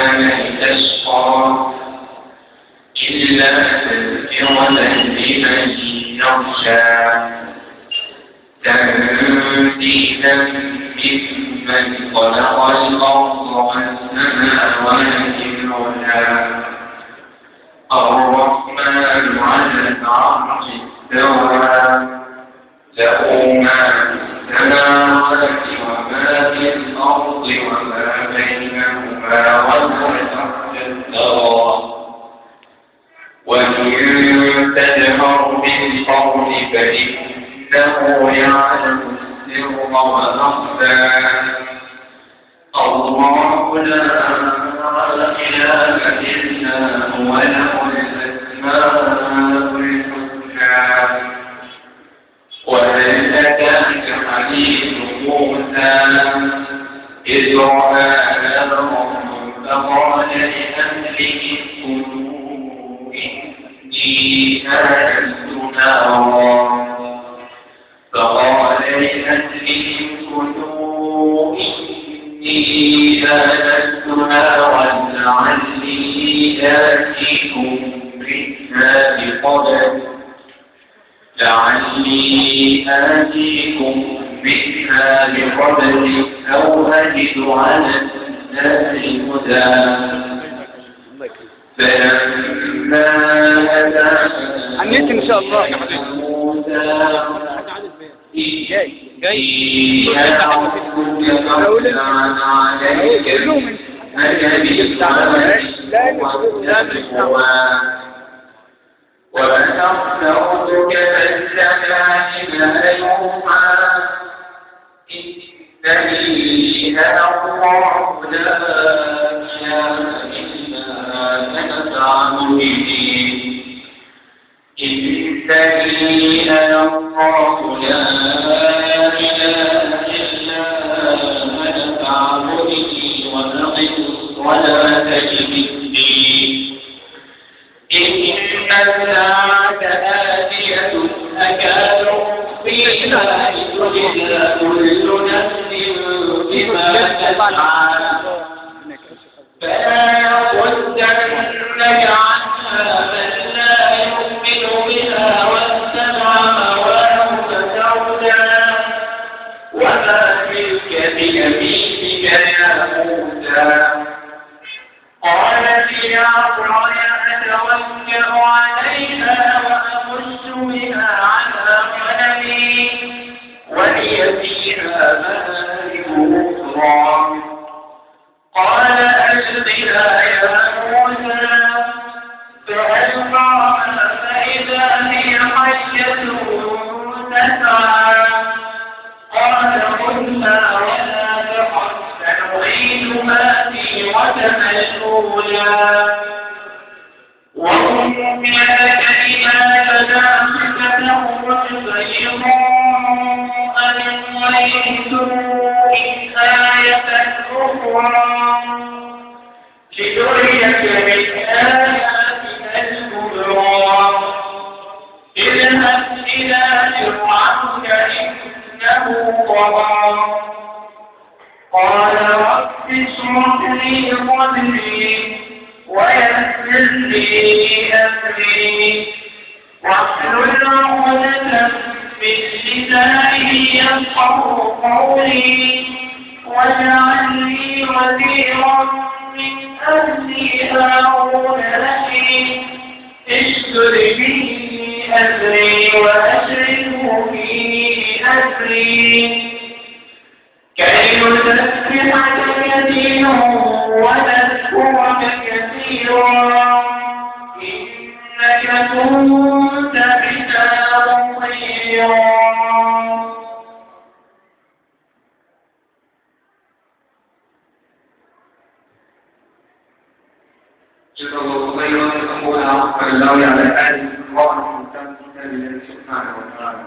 لتشقى إلا تذكرة لمن يخشى تنزيلا ممن خلق الأرض والسماوات العلى الرحمن على العرش استوى له ما في السماوات وما في الأرض وما بينهما والأرض الثرى وإن تجهر بالقول فإنه يعلم السر وأخفى الله لا إله إلا هو له الأسماء الحسنى وهل أتاك حديث موسى إذ رأى نارا فقال لأهله اسكنوا إني آنست نارا فقال لأهله اسكنوا إني آنست نارا لعلي آتيكم منها بقبل أو أجد على الناس هدى فلما أتاها عن النت إن شاء الله جاي وَأَخْبَرْتُكَ الزَّمَانِ يَوْمًا إِنَّنِي أَنَا اللَّهُ لَا إِلَهَ إِلَّا أَنَا فَاعْبُدْنِي إِنَّنِي أَنَا اللَّهُ لَا إِلَهَ إِلَّا أَنَا فَاعْبُدْنِي وَأَقِمِ الصَّلَاةَ لِذِكْرِي إن الساعة آتية أكاد أخفيها لتجزى كل نفس بما تسعى فلا يصدنك عنها من لا يؤمن بها واتبع هواه فتردى وما تلك بيمينك يا موسى قالت يا عصاي أتوكل عليها وأخش بها على غنمي ولي فيها مآرب أخرى قال ألقها يا موسى فألقاها فإذا هي حية تسعى قال خذها ولا تخف سنعيدها سيرتها الأولى وهم لك إذا تدامك تخرج بيضاء من غير سوء آية أخرى لتريك من آياتنا الكبرى اذهب إلى فرعون إنه طغى قال رب اشرح لي صدري ويسر لي أمري واحلل عقدة من لساني يفقهوا قولي واجعل لي وزيرا من أهلي هارون أخي اشدد به أمري وأشركه في أمري كي نسبحك كثيرا ونذكرك كثيرا إنك كنت بنا بصيرا جزا الله خيرا أخونا وفق الله على آله وصحبه وسلم سبحانه وتعالى.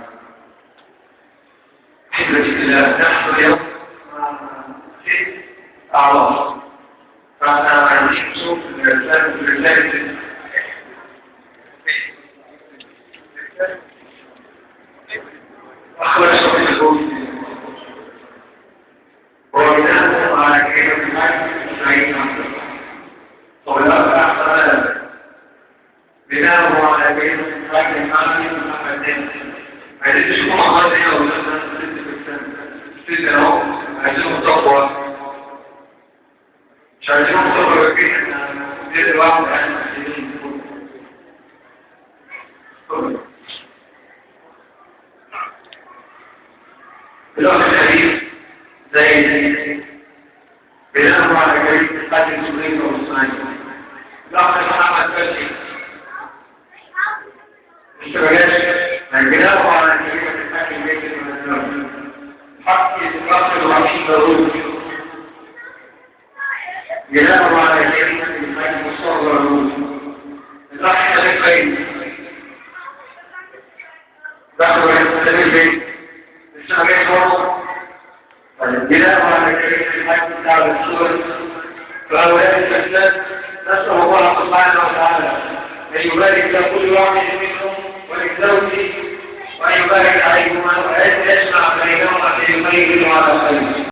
أحبتي الله نحن اليوم في أعراض فأنا عندي نشوف الرسالة أخبر شخص الكون وبناء على كلمة سعيد بناءه على بيت راجل الحامل محمد عايزين تشوفوا مهارة هنا ولا ستة اهو عايزينهم تقوى مش عايزينهم تقوى كده ستة الواحد عايزين الوقت الحديث زي بناءه على بيت الحاج المسلمين والصناعية لحظة محمد فتحي اشتغلت بناءه على كلمة الحاج البيت المسلمين حق يتقصد الرحيم ضروري بناءه على كلمة الحاج مصطفى ضروري الرحيم الخير دخلوا يستمر البيت الشهرين مرة بناءه على كلمة الحاج بتاع الصور فأولاد الأسلام نسأل الله سبحانه وتعالى أن يبارك لكل واحد منهم ولزوجه وأن يبارك عليهما وأن يجمع بينهما في خير وعلى خير.